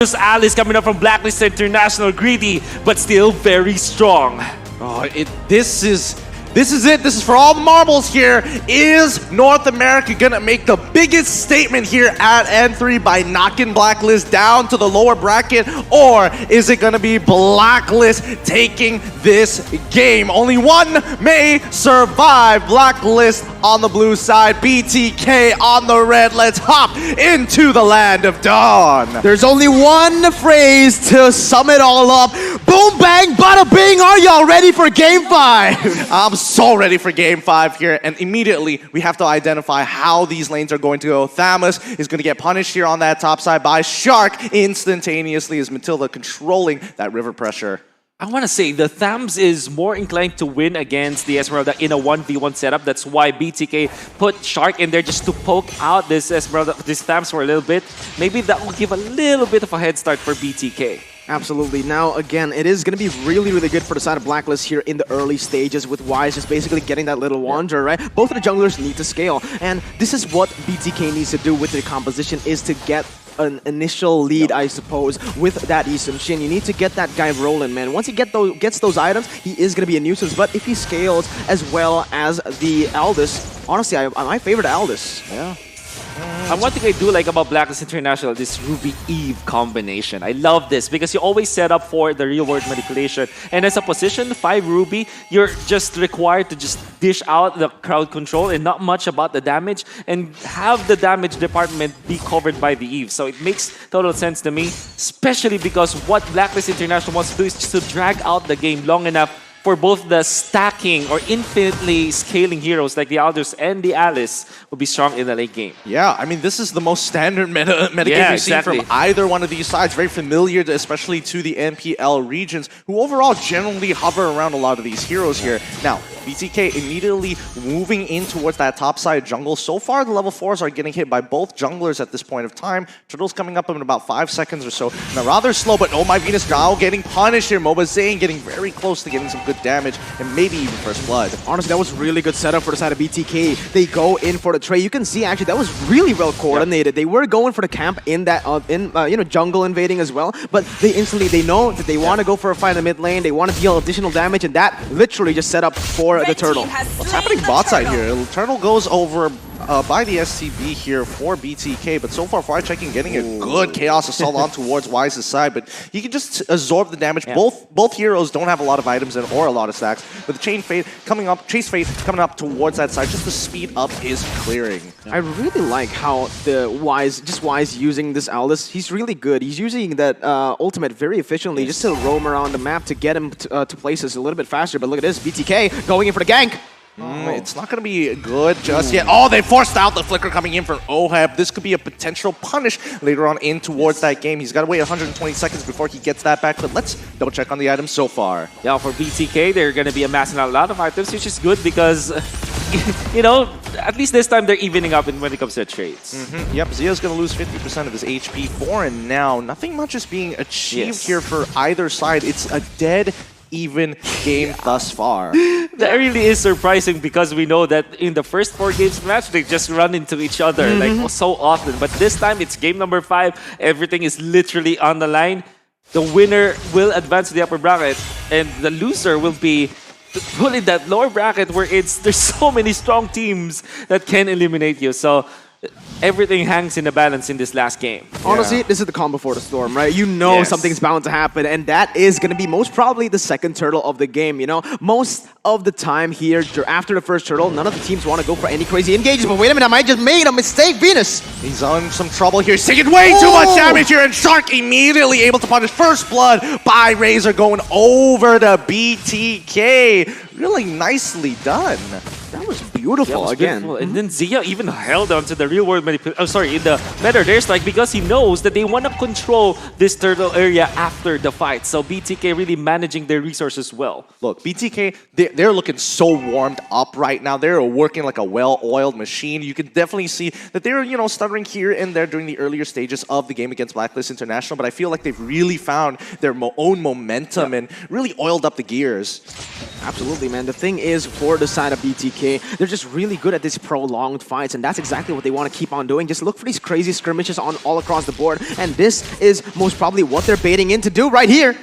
This Alice coming up from Blacklist International, greedy, but still very strong. Oh, this is it. This is for all the marbles here. Is North America gonna make the biggest statement here at N3 by knocking Blacklist down to the lower bracket, or is it gonna be Blacklist taking this game? Only one may survive. Blacklist on the blue side, BTK on the red. Let's hop into the land of dawn. There's only one phrase to sum it all up. Boom, bang, bada bing. Are y'all ready for Game 5? I'm so ready for Game 5 here, and immediately we have to identify how these lanes are going to go. Thamus is going to get punished here on that top side by Shark instantaneously as Matilda controlling that river pressure. I want to say the Thams is more inclined to win against the Esmeralda in a 1v1 setup. That's why BTK put Shark in there just to poke out this Esmeralda, this Thams for a little bit. Maybe that will give a little bit of a head start for BTK. Absolutely. Now, again, it is going to be really, really good for the side of Blacklist here in the early stages with Wise just basically getting that little wander, right? Both of the junglers need to scale, and this is what BTK needs to do with their composition, is to get an initial lead, I suppose, with that Isum Shin. You need to get that guy rolling, man. Once he gets those items, he is going to be a nuisance, but if he scales as well as the Aldous, honestly, I favor the Aldous. Yeah. And one thing I do like about Blacklist International, this Ruby Eve combination. I love this because you always set up for the real world manipulation. And as a position 5 Ruby, you're just required to just dish out the crowd control and not much about the damage, and have the damage department be covered by the Eve. So it makes total sense to me, especially because what Blacklist International wants to do is just to drag out the game long enough for both the stacking or infinitely scaling heroes like the Aldous and the Alice will be strong in the late game. Yeah, I mean, this is the most standard meta game we've seen from either one of these sides. Very familiar, especially to the MPL regions, who overall generally hover around a lot of these heroes here. Now, BTK immediately moving in towards that top side jungle. So far, the level 4s are getting hit by both junglers at this point of time. Turtle's coming up in about 5 seconds or so. Now, rather slow, but oh my Venus now getting punished here. Mlbb getting very close to getting some good damage and maybe even first blood. Honestly, that was really good setup for the side of BTK. They go in for the trade. You can see actually that was really well coordinated. Yep. They were going for the camp in that jungle invading as well, but they know that they want to go for a fight in the mid lane. They want to deal additional damage, and that literally just set up for the Turtle. What's happening bot side here? Turtle goes over by the STB here for BTK, but so far, Fire checking, getting a good Chaos Assault on towards Wise's side, but he can just absorb the damage. Yeah. Both heroes don't have a lot of items in or a lot of stacks, but the Chase Fate coming up towards that side just to speed up his clearing. I really like how Wise using this Aldous. He's really good. He's using that ultimate very efficiently just to roam around the map to get him to places a little bit faster, but look at this, BTK going in for the gank. It's not going to be good just yet. Oh, they forced out the flicker coming in from Oheb. This could be a potential punish later on in towards that game. He's got to wait 120 seconds before he gets that back, but let's double check on the items so far. Yeah, for BTK, they're going to be amassing a lot of items, which is good because, you know, at least this time they're evening up when it comes to trades. Yep, Zio's going to lose 50% of his HP for and now. Nothing much is being achieved here for either side. It's a dead even game thus far. That really is surprising because we know that in the first 4 games match, they just run into each other like so often. But this time, it's game number 5. Everything is literally on the line. The winner will advance to the upper bracket, and the loser will be put in that lower bracket where there's so many strong teams that can eliminate you. So everything hangs in the balance in this last game. Honestly, this is the calm before the storm, right? You know something's bound to happen, and that is going to be most probably the second turtle of the game, you know? Most of the time here, after the first turtle, none of the teams want to go for any crazy engages, but wait a minute, I might just made a mistake, Venus! He's on some trouble here. He's taking way too much damage here, and Shark immediately able to punish first blood by Razor going over the BTK. Really nicely done. That was beautiful again. Beautiful. And then Zia even held on to the real world in the meta. There's like, because he knows that they want to control this turtle area after the fight. So BTK really managing their resources well. Look, BTK, they're looking so warmed up right now. They're working like a well-oiled machine. You can definitely see that they're, you know, stuttering here and there during the earlier stages of the game against Blacklist International, but I feel like they've really found their own momentum and really oiled up the gears. Absolutely, man. The thing is, for the side of BTK, they're just really good at these prolonged fights, and that's exactly what they want to keep on doing. Just look for these crazy skirmishes on all across the board, and this is most probably what they're baiting in to do right here.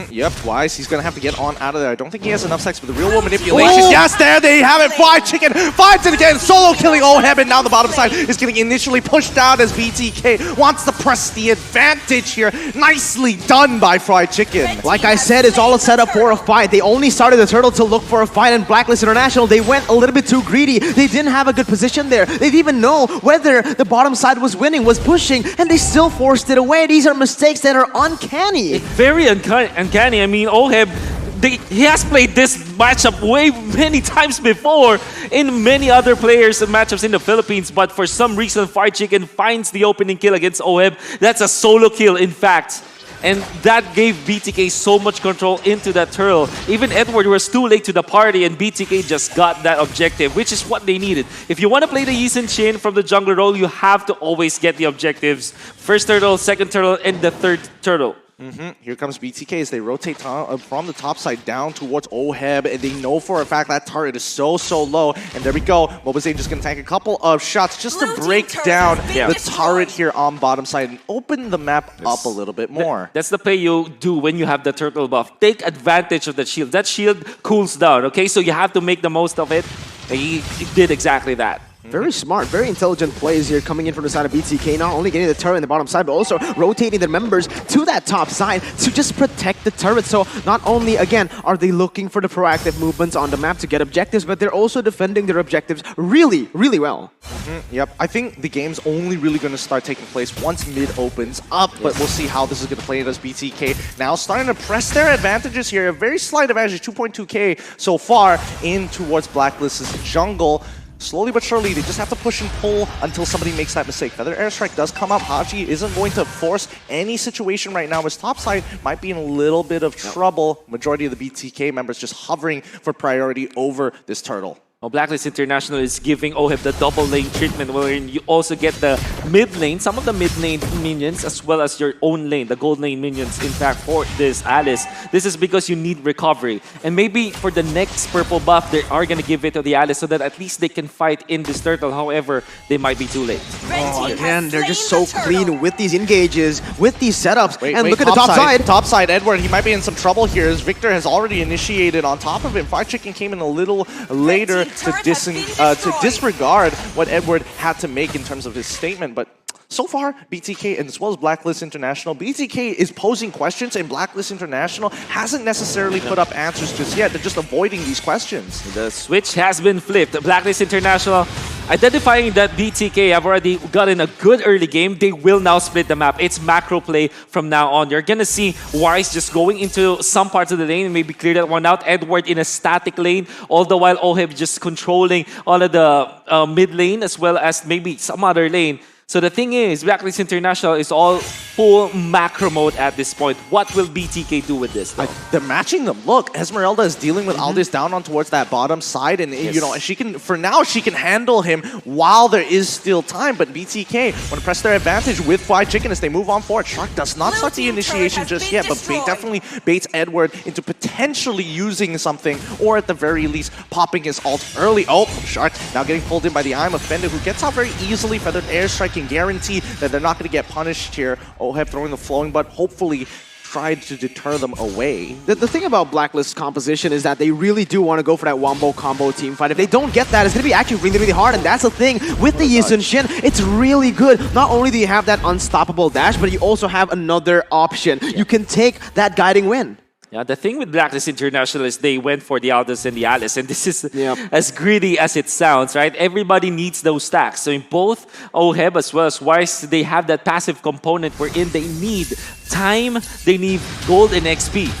Yep, Wise, he's going to have to get on out of there. I don't think he has enough sex with the real world manipulation. Oh! Yes, there they have it. Fried Chicken finds it again. Solo killing Mlbb, and now the bottom side is getting initially pushed down as BTK wants to press the advantage here. Nicely done by Fried Chicken. Like I said, it's all a setup for a fight. They only started the turtle to look for a fight in Blacklist International. They went a little bit too greedy. They didn't have a good position there. They didn't even know whether the bottom side was winning, was pushing, and they still forced it away. These are mistakes that are uncanny. Very uncanny. I mean, Mlbb, he has played this matchup way many times before in many other players and matchups in the Philippines, but for some reason, Fried Chicken finds the opening kill against Mlbb. That's a solo kill, in fact. And that gave BTK so much control into that turtle. Even Edward was too late to the party, and BTK just got that objective, which is what they needed. If you want to play the Yi Sun Shin from the jungler role, you have to always get the objectives. First turtle, second turtle, and the third turtle. Here comes BTK as they rotate from the top side down towards Mlbb, and they know for a fact that turret is so low. And there we go. Mlbb just going to tank a couple of shots just to break down the turret here on bottom side and open the map up a little bit more. That's the play you do when you have the turtle buff. Take advantage of the shield. That shield cools down, okay? So you have to make the most of it. And he did exactly that. Very smart, very intelligent plays here coming in from the side of BTK, not only getting the turret in the bottom side, but also rotating their members to that top side to just protect the turret. So not only, again, are they looking for the proactive movements on the map to get objectives, but they're also defending their objectives really well. Yep, I think the game's only really going to start taking place once mid opens up, but we'll see how this is going to play as BTK now starting to press their advantages here. A very slight advantage, 2.2k so far in towards Blacklist's jungle. Slowly but surely, they just have to push and pull until somebody makes that mistake. Feather Airstrike does come up. Haji isn't going to force any situation right now. His top side might be in a little bit of trouble. Majority of the BTK members just hovering for priority over this turtle. Well, Blacklist International is giving Mlbb the double lane treatment, wherein you also get the mid lane, some of the mid lane minions, as well as your own lane, the gold lane minions. In fact, for this Alice, this is because you need recovery. And maybe for the next purple buff, they are going to give it to the Alice so that at least they can fight in this turtle. However, they might be too late. Oh, again, they're just so clean with these engages, with these setups. And look at the top side. Top side, Edward, he might be in some trouble here as Victor has already initiated on top of him. Fried Chicken came in a little later to disregard what Edward had to make in terms of his statement, but so far, BTK and as well as Blacklist International, BTK is posing questions and Blacklist International hasn't necessarily put up answers just yet. They're just avoiding these questions. The switch has been flipped. Blacklist International identifying that BTK have already gotten a good early game. They will now split the map. It's macro play from now on. You're going to see Wise just going into some parts of the lane and maybe clear that one out. Edward in a static lane, all the while Mlbb just controlling all of the mid lane as well as maybe some other lane. So the thing is, Blacklist International is all full macro mode at this point. What will BTK do with this, though? They're matching them. Look, Esmeralda is dealing with Aldous down on towards that bottom side, and you know, she can, for now, she can handle him while there is still time. But BTK want to press their advantage with Fried Chicken as they move on forward. Shark does not start the initiation just yet, but definitely baits Edward into potentially using something, or at the very least, popping his ult early. Oh, Shark now getting pulled in by the I'm Offended, who gets out very easily. Feathered Airstrike can guarantee that they're not going to get punished here. Mlbb throwing the flowing, but hopefully tried to deter them away. The thing about Blacklist's composition is that they really do want to go for that wombo combo team fight. If they don't get that, it's going to be actually really hard, and that's the thing. With the Yi Sun Shin, it's really good. Not only do you have that unstoppable dash, but you also have another option. You can take that guiding win. Yeah, the thing with Blacklist International is they went for the Aldous and the Alice, and this is as greedy as it sounds, right? Everybody needs those stacks. So in both Mlbb as well as Wise, they have that passive component wherein they need time, they need gold and XP.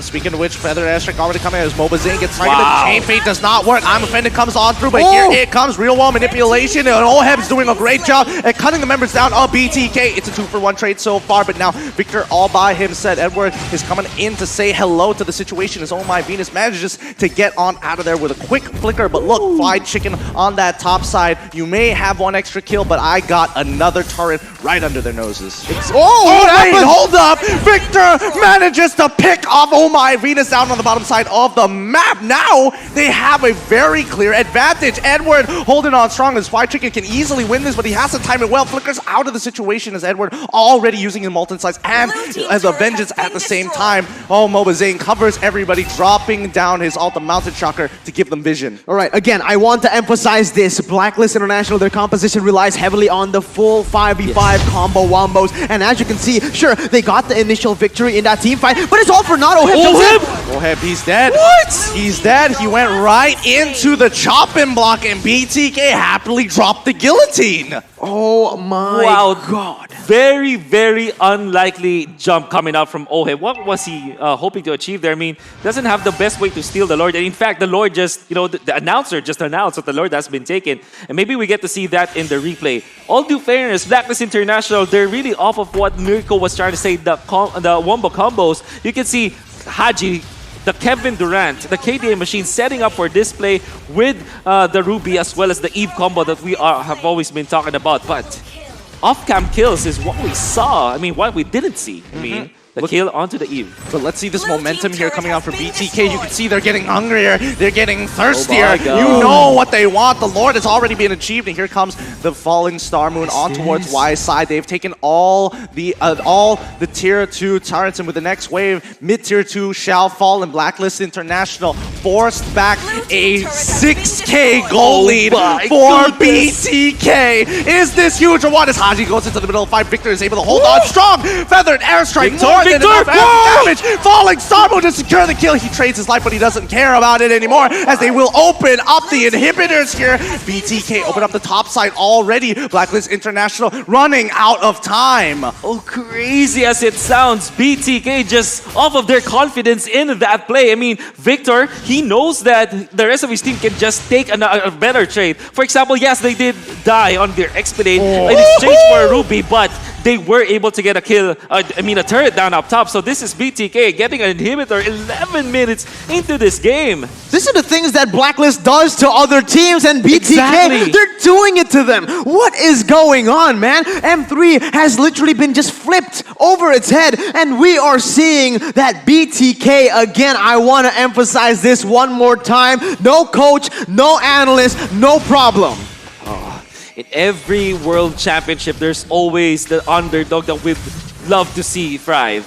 Speaking of which, Feather Airstrike already coming as Mlbb gets targeted. Chain Fate does not work. I'm Offended comes on through, but here it comes. Real world manipulation, and Mlbb doing a great job at cutting the members down of BTK. It's a 2-for-1 trade so far, but now Victor all by himself. Edward is coming in to say say hello to the situation as Oh My Venus manages to get on out of there with a quick flicker. But look, Fried Chicken on that top side. You may have one extra kill, but I got another turret right under their noses. Wait, hold up! Victor manages to pick off Oh My Venus down on the bottom side of the map. Now they have a very clear advantage. Edward holding on strong as Fried Chicken can easily win this, but he has to time it well. Flickers out of the situation as Edward already using his Molten Slice and as a Vengeance at the same time. Oh, Mlbb covers everybody, dropping down his Ultimate Mountain Shocker to give them vision. All right, again, I want to emphasize this. Blacklist International, their composition relies heavily on the full 5v5 combo wombos. And as you can see, sure, they got the initial victory in that team fight, but it's all for naught. Oheb, he's dead. What? He's dead. He went right into the chopping block, and BTK happily dropped the guillotine. Oh my god. Very, very unlikely jump coming out from Oheb. What was he hoping to achieve there? I mean, doesn't have the best way to steal the Lord. And in fact, the Lord just, the announcer just announced that the Lord has been taken. And maybe we get to see that in the replay. All due fairness, Blacklist International, they're really off of what Miracle was trying to say, the wombo combos. You can see Haji, the Kevin Durant, the KDA machine setting up for display with the Ruby as well as the Eve combo that we have always been talking about. But off-cam kills is what we saw. I mean, what we didn't see. I mean, the kill onto the Eve. But let's see this momentum here coming out for BTK. You can see they're getting hungrier. They're getting thirstier. You know what they want. The Lord has already been achieved. And here comes the falling Star Moon on towards Y's side. They've taken all the tier 2 turrets. And with the next wave, mid-tier 2 shall fall. And Blacklist International forced back a 6K goal lead for BTK. Is this huge or what? As Haji goes into the middle of the fight, Victor is able to hold on strong. Feathered airstrike. More than enough damage. Falling Star Moon to secure the kill. He trades his life, but he doesn't care about it anymore as they will open up the inhibitors here. BTK open up the top side already. Blacklist International running out of time. Oh, crazy as it sounds, BTK just off of their confidence in that play. I mean, Victor, he knows that the rest of his team can just take a better trade. For example, yes, they did die on their Expedite in exchange for a Ruby, but they were able to get a kill, a turret down up top. So this is BTK getting an inhibitor 11 minutes into this game. These are the things that Blacklist does to other teams, and BTK, they're doing it to them. What is going on, man? M3 has literally been just flipped over its head, and we are seeing that BTK, again, I want to emphasize this one more time. No coach, no analyst, no problem. In every world championship, there's always the underdog that we'd love to see thrive.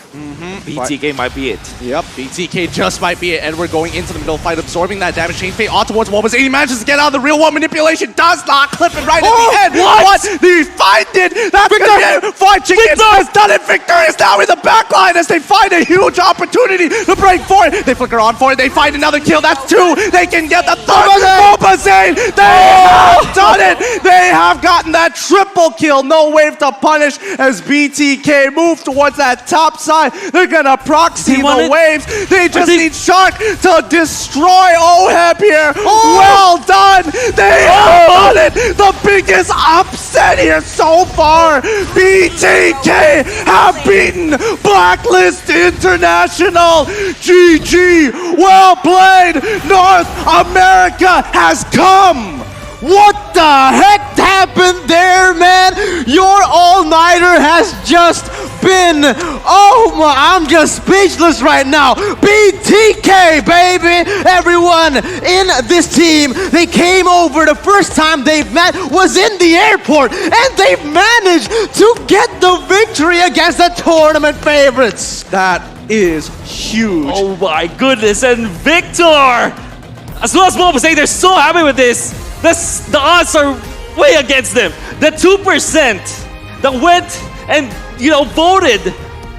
BTK might be it. Yep, BTK just might be it. Edward going into the middle fight, absorbing that damage. Change fate on towards Mlbb. He manages to get out of the real one. Manipulation does not clip it right at the end. What? They find it. That's Victor. Fried Chicken has done it. Victor is now in the back line as they find a huge opportunity to break for it. They flicker on for it. They find another kill. That's 2. They can get the third. Mlbb. They have done it. They have gotten that triple kill. No wave to punish as BTK move towards that top side. They're gonna proxy the waves. They just need Shark to destroy Oheb here. Well done. They have done it. The biggest upset here so far. BTK have beaten Blacklist International. GG. Well played. North America has come. What the heck happened there, man? Your all-nighter has just been, oh my, I'm just speechless right now. BTK, baby! Everyone in this team, they came over. The first time they've met was in the airport, and they've managed to get the victory against the tournament favorites. That is huge. Oh my goodness, and Victor! As well as Mlbb saying they're so happy with this. The odds are way against them. The 2% that went and voted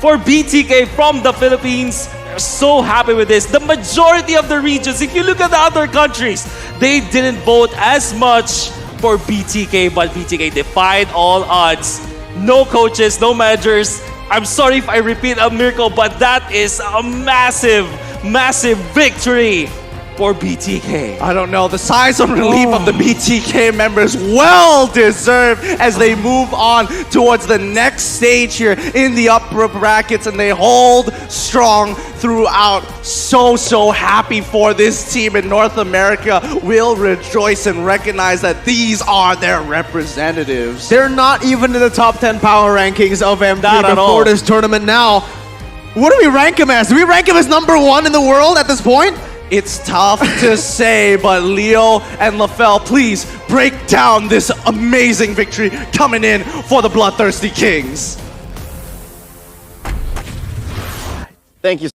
for BTK from the Philippines, they're so happy with this. The majority of the regions, if you look at the other countries, they didn't vote as much for BTK, but BTK defied all odds. No coaches, no managers. I'm sorry if I repeat a miracle, but that is a massive, massive victory for BTK. I don't know. The sighs of relief of the BTK members well deserved as they move on towards the next stage here in the upper brackets, and they hold strong throughout. So happy for this team in North America. Will rejoice and recognize that these are their representatives. They're not even in the top 10 power rankings of MP Not at all. before this tournament now. What do we rank him as? Do we rank him as #1 in the world at this point? It's tough to say, but Leo and Mlbb, please break down this amazing victory coming in for the Bloodthirsty Kings. Thank you.